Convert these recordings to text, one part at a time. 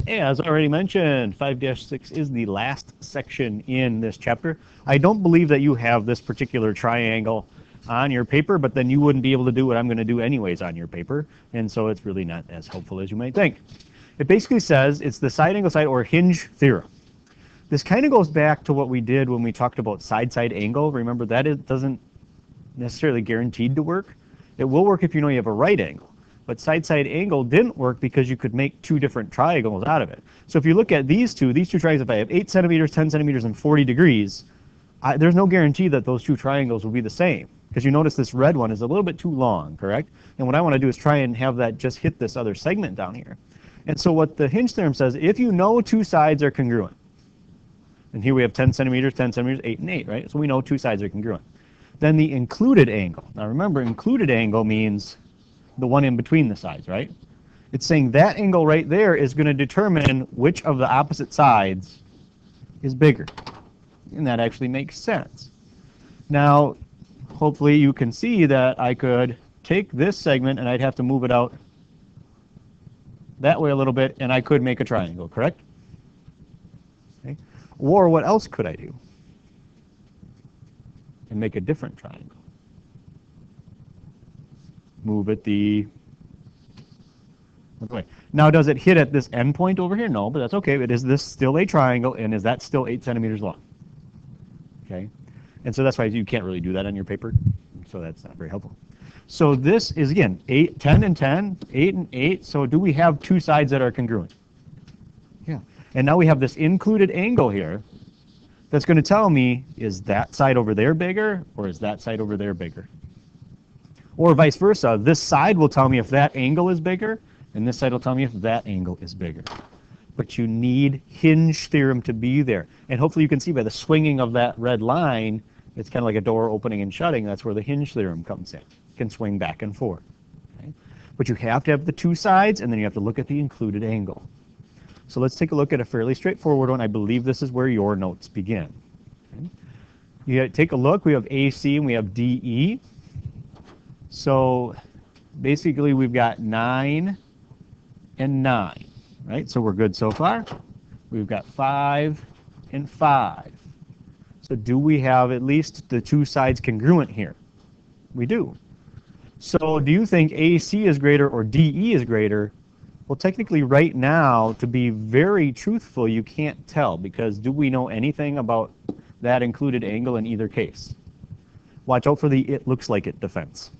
As already mentioned, 5-6 is the last section in this chapter. I don't believe that you have this particular triangle on your paper, but then you wouldn't be able to do what I'm going to do anyways on your paper, and so it's really not as helpful as you might think. It basically says it's the side angle side or hinge theorem. This kind of goes back to what we did when we talked about side-side angle. Remember that it doesn't necessarily guaranteed to work. It will work if you know you have a right angle. But side-side angle didn't work because you could make two different triangles out of it. So if you look at these two triangles, if I have 8 centimeters, 10 centimeters, and 40 degrees, there's no guarantee that those two triangles will be the same. Because you notice this red one is a little bit too long, correct? And what I want to do is try and have that just hit this other segment down here. And so what the hinge theorem says, if you know two sides are congruent, and here we have 10 centimeters, 8 and 8, right? So we know two sides are congruent. Then the included angle. Now remember, included angle means the one in between the sides, right? It's saying that angle right there is going to determine which of the opposite sides is bigger. And that actually makes sense. Now, hopefully you can see that I could take this segment and I'd have to move it out that way a little bit, and I could make a triangle, correct? Okay. Or what else could I do? And make a different triangle. Move it the other way. Now, does it hit at this end point over here? No, but that's okay. But is this still a triangle, and is that still 8 centimeters long? Okay. And so that's why you can't really do that on your paper. So that's not very helpful. So this is, again, 10 and 10, 8 and 8. So do we have two sides that are congruent? Yeah. And now we have this included angle here that's going to tell me, is that side over there bigger, or is that side over there bigger? Or vice versa. This side will tell me if that angle is bigger, and this side will tell me if that angle is bigger. But you need hinge theorem to be there. And hopefully you can see by the swinging of that red line, it's kind of like a door opening and shutting. That's where the hinge theorem comes in. It can swing back and forth. Okay? But you have to have the two sides, and then you have to look at the included angle. So let's take a look at a fairly straightforward one. I believe this is where your notes begin. Okay? You take a look. We have AC and we have DE. So basically we've got 9 and 9, right? So we're good so far. We've got 5 and 5. So do we have at least the two sides congruent here? We do. So do you think AC is greater or DE is greater? Well, technically right now, to be very truthful, you can't tell, because do we know anything about that included angle in either case? Watch out for the "it looks like it" defense.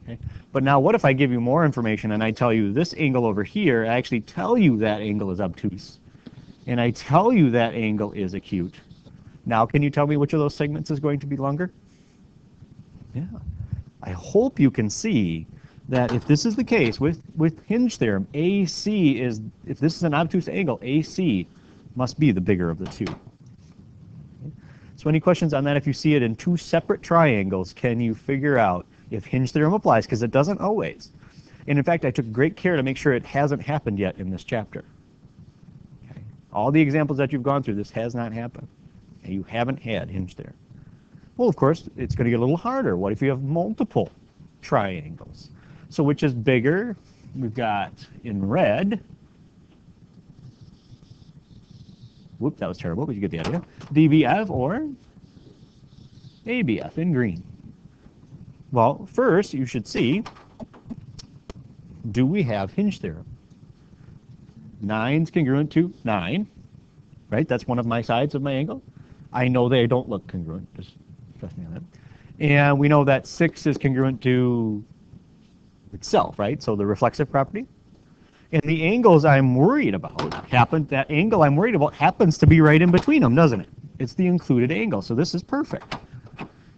Okay? But now what if I give you more information and I tell you this angle over here, I actually tell you that angle is obtuse, and I tell you that angle is acute. Now can you tell me which of those segments is going to be longer? Yeah. I hope you can see that if this is the case with hinge theorem, AC is, if this is an obtuse angle, AC must be the bigger of the two. Okay. So any questions on that? If you see it in two separate triangles, can you figure out if hinge theorem applies? Because it doesn't always. And in fact, I took great care to make sure it hasn't happened yet in this chapter. Okay. All the examples that you've gone through, this has not happened. And you haven't had hinge theorem. Well, of course, it's going to get a little harder. What if you have multiple triangles? So which is bigger? We've got in red. Whoop, that was terrible, but you get the idea. DBF or ABF in green. Well, first you should see, do we have hinge theorem? 9's congruent to 9, right? That's one of my sides of my angle. I know they don't look congruent, just trust me on that. And we know that 6 is congruent to itself, right? So the reflexive property. And the angles I'm worried about that angle I'm worried about happens to be right in between them, doesn't it? It's the included angle, so this is perfect.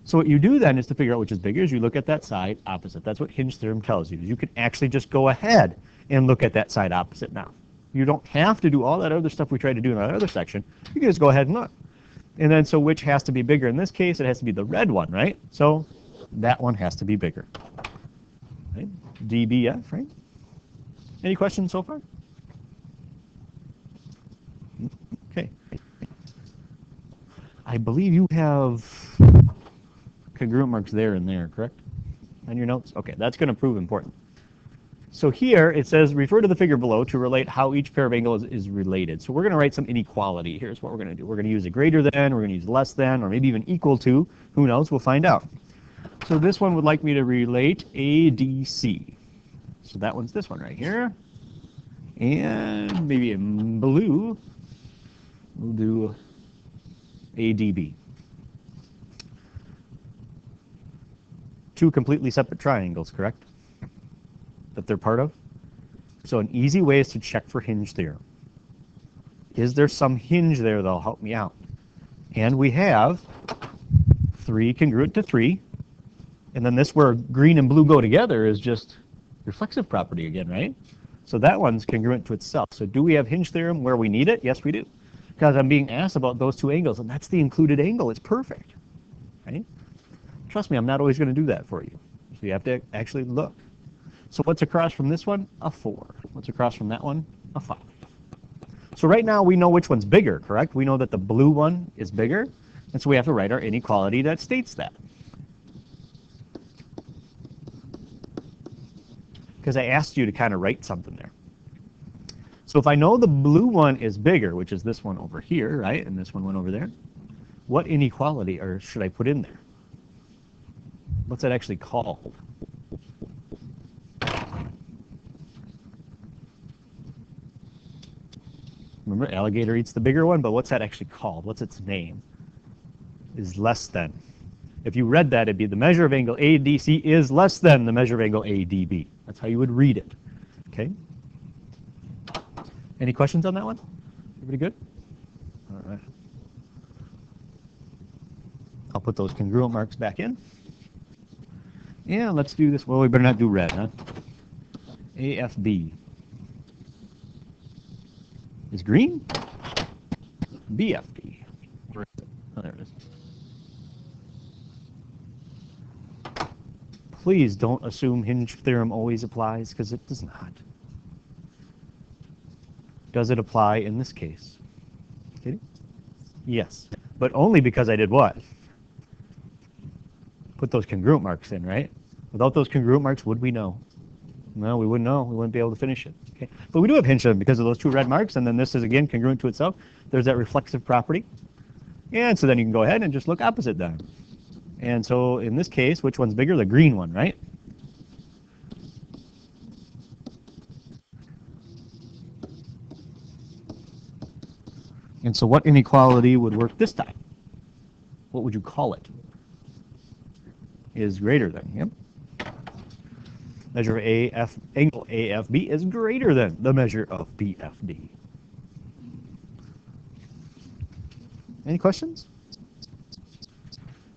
So what you do then is to figure out which is bigger is you look at that side opposite. That's what hinge theorem tells you. You can actually just go ahead and look at that side opposite now. You don't have to do all that other stuff we tried to do in that other section. You can just go ahead and look. And then so which has to be bigger? In this case, it has to be the red one, right? So that one has to be bigger. Right? DBF, right? Any questions so far? Okay. I believe you have congruent marks there and there, correct? On your notes? Okay, that's going to prove important. So here it says refer to the figure below to relate how each pair of angles is related. So we're going to write some inequality. Here's what we're going to do. We're going to use a greater than, we're going to use less than, or maybe even equal to. Who knows? We'll find out. So this one would like me to relate ADC. So that one's this one right here. And maybe in blue, we'll do ADB. Two completely separate triangles, correct? That they're part of. So an easy way is to check for hinge theorem. Is there some hinge there that'll help me out? And we have 3 congruent to 3. And then this where green and blue go together is just reflexive property again, right? So that one's congruent to itself. So do we have hinge theorem where we need it? Yes, we do. Because I'm being asked about those 2 angles, and that's the included angle. It's perfect, right? Trust me, I'm not always going to do that for you. So you have to actually look. So what's across from this one? A 4. What's across from that one? A 5. So right now we know which one's bigger, correct? We know that the blue one is bigger, and so we have to write our inequality that states that. Because I asked you to kind of write something there. So if I know the blue one is bigger, which is this one over here, right, and this one went over there, what inequality or should I put in there? What's that actually called? Remember, alligator eats the bigger one, but what's that actually called? What's its name? Is less than. If you read that, it'd be the measure of angle ADC is less than the measure of angle ADB. That's how you would read it. Okay? Any questions on that one? Everybody good? All right. I'll put those congruent marks back in. Yeah, let's do this. Well, we better not do red, huh? AFB is green. BFB. Where is it? Oh, there it is. Please don't assume hinge theorem always applies, because it does not. Does it apply in this case? Did it? Yes, but only because I did what? Put those congruent marks in, right? Without those congruent marks, would we know? No, we wouldn't know. We wouldn't be able to finish it. Okay, but we do have hinge theorem because of those 2 red marks, and then this is again congruent to itself. There's that reflexive property, and so then you can go ahead and just look opposite then. And so in this case, which one's bigger? The green one, right? And so what inequality would work this time? What would you call it? Is greater than, yep. Measure of angle AFB is greater than the measure of BFD. Any questions?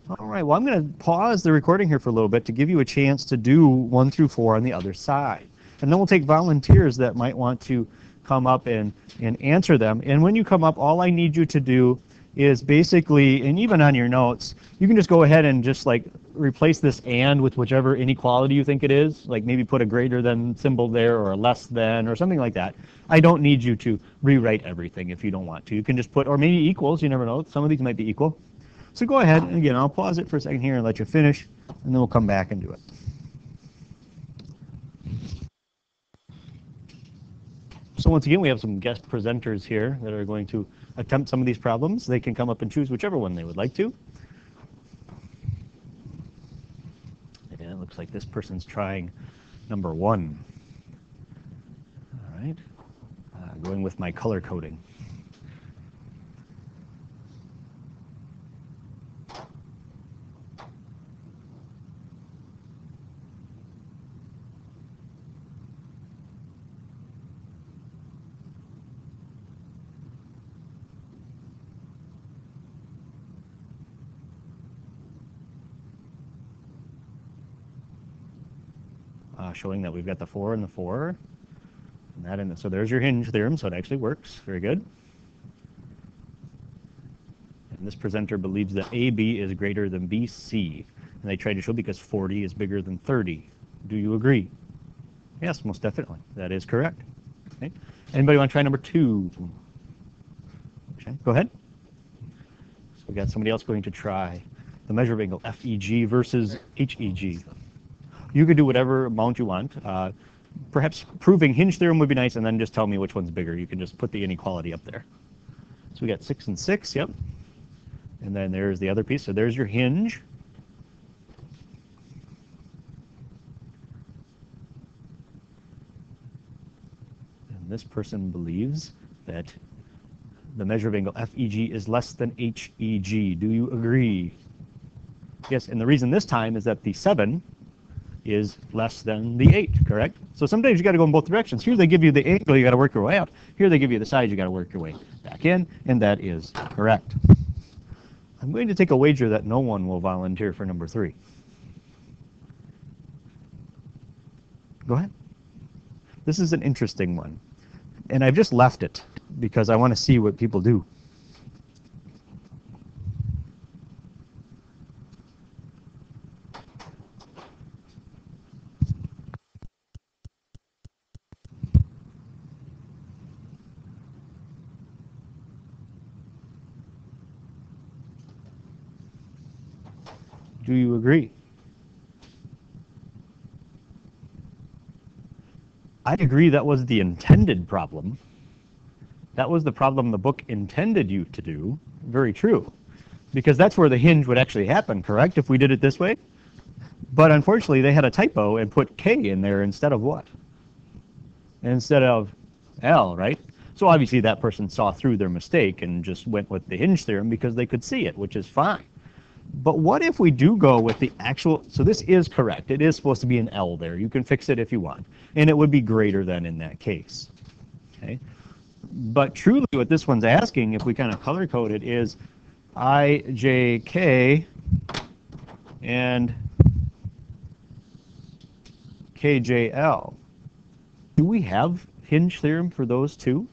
All right, well, I'm going to pause the recording here for a little bit to give you a chance to do 1 through 4 on the other side. And then we'll take volunteers that might want to come up and answer them. And when you come up, all I need you to do is basically, and even on your notes, you can just go ahead and just like replace this and with whichever inequality you think it is, like maybe put a greater than symbol there or a less than or something like that. I don't need you to rewrite everything if you don't want to. You can just put, or maybe equals, you never know, some of these might be equal. So go ahead, and again, I'll pause it for a second here and let you finish, and then we'll come back and do it. So once again, we have some guest presenters here that are going to attempt some of these problems. They can come up and choose whichever one they would like to. And it looks like this person's trying number 1. All right, going with my color coding. Showing that we've got the 4 and the 4. And that in the, so there's your hinge theorem, so it actually works. Very good. And this presenter believes that AB is greater than BC. And they tried to show because 40 is bigger than 30. Do you agree? Yes, most definitely. That is correct. Okay. Anybody want to try number 2? Okay, go ahead. So we got somebody else going to try the measure of angle FEG versus HEG. You could do whatever amount you want. perhaps proving hinge theorem would be nice, and then just tell me which one's bigger. You can just put the inequality up there. So we got 6 and 6, yep. And then there's the other piece. So there's your hinge. And this person believes that the measure of angle FEG is less than HEG. Do you agree? Yes, and the reason this time is that the 7 is less than the 8, correct? So sometimes you got to go in both directions. Here they give you the angle, you got to work your way out. Here they give you the size, you got to work your way back in, and that is correct. I'm going to take a wager that no one will volunteer for number 3. Go ahead. This is an interesting one. And I've just left it because I want to see what people do. Do you agree? I agree that was the intended problem. That was the problem the book intended you to do. Very true. Because that's where the hinge would actually happen, correct, if we did it this way? But unfortunately, they had a typo and put K in there instead of what? Instead of L, right? So obviously that person saw through their mistake and just went with the hinge theorem because they could see it, which is fine. But what if we do go with the actual, so this is correct. It is supposed to be an L there. You can fix it if you want. And it would be greater than in that case. Okay. But truly what this one's asking, if we kind of color code it, is IJK and KJL. Do we have hinge theorem for those two?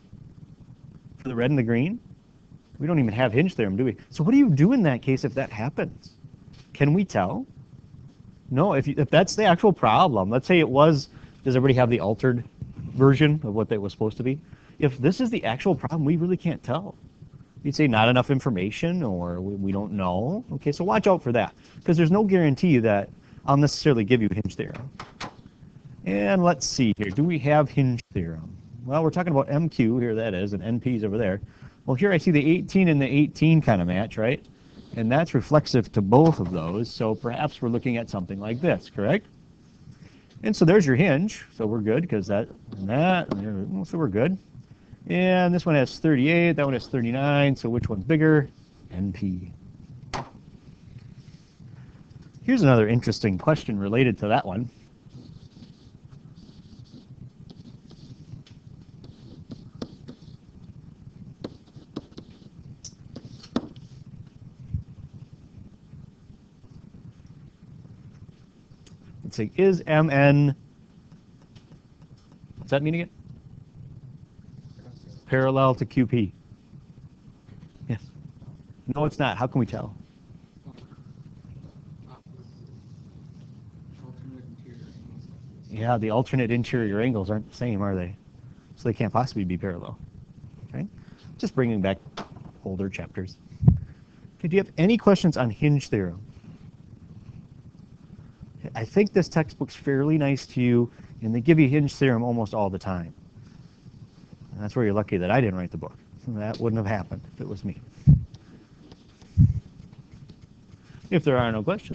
For the red and the green? We don't even have hinge theorem, do we? So what do you do in that case if that happens? Can we tell? No, if that's the actual problem, let's say it was, does everybody have the altered version of what that was supposed to be? If this is the actual problem, we really can't tell. You'd say not enough information, or we don't know. Okay, so watch out for that, because there's no guarantee that I'll necessarily give you hinge theorem. And let's see here, do we have hinge theorem? Well, we're talking about MQ, here that is, and NP's over there. Well, here I see the 18 and the 18 kind of match, right? And that's reflexive to both of those, so perhaps we're looking at something like this, correct? And so there's your hinge, so we're good, because that and that, and so we're good. And this one has 38, that one has 39, so which one's bigger? NP. Here's another interesting question related to that one. Let's see, is MN, what's that mean again? Parallel to QP. Yes. No, it's not. How can we tell? Yeah, the alternate interior angles aren't the same, are they? So they can't possibly be parallel. Okay? Just bringing back older chapters. Okay, do you have any questions on hinge theorem? I think this textbook's fairly nice to you, and they give you hinge theorem almost all the time. And that's where you're lucky that I didn't write the book. That wouldn't have happened if it was me. If there are no questions.